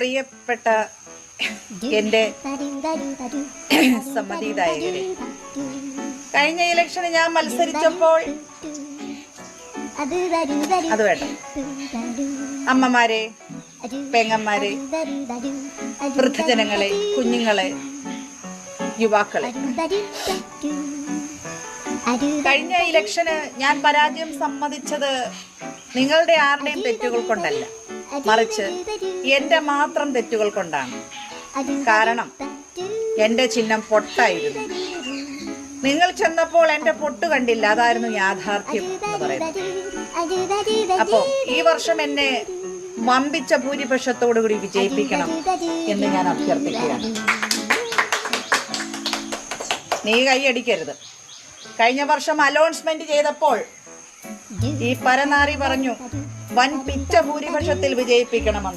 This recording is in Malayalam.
പ്രിയപ്പെട്ട എൻ്റെ സമ്മതിദായകരെ, കഴിഞ്ഞ ഇലക്ഷന് ഞാൻ മത്സരിച്ചപ്പോൾ അത് വേണ്ട, അമ്മമാരെ, പെങ്ങന്മാരെ, വൃദ്ധജനങ്ങളെ, കുഞ്ഞുങ്ങളെ, യുവാക്കളെ, കഴിഞ്ഞ ഇലക്ഷന് ഞാൻ പരാജയം സമ്മതിച്ചത് നിങ്ങളുടെ ആരുടെയും തെറ്റുകൾ കൊണ്ടല്ല, മറിച്ച് എൻ്റെ മാത്രം തെറ്റുകൾ കൊണ്ടാണ്. കാരണം എൻ്റെ ചിഹ്നം പൊട്ടായിരുന്നു. നിങ്ങൾ ചെന്നപ്പോൾ എൻ്റെ പൊട്ട് കണ്ടില്ല, അതായിരുന്നു യാഥാർത്ഥ്യം എന്ന് പറയുന്നത്. അപ്പോ ഈ വർഷം എന്നെ വമ്പിച്ച ഭൂരിപക്ഷത്തോടുകൂടി വിജയിപ്പിക്കണം എന്ന് ഞാൻ അഭ്യർത്ഥിക്കുകയാണ്. നീ കൈയടിക്കരുത്. കഴിഞ്ഞ വർഷം അലോൺസ്മെന്റ് ചെയ്തപ്പോൾ ഈ പരനാറി പറഞ്ഞു വൻ പിച്ച ഭൂരിപക്ഷത്തിൽ വിജയിപ്പിക്കണമെന്ന്.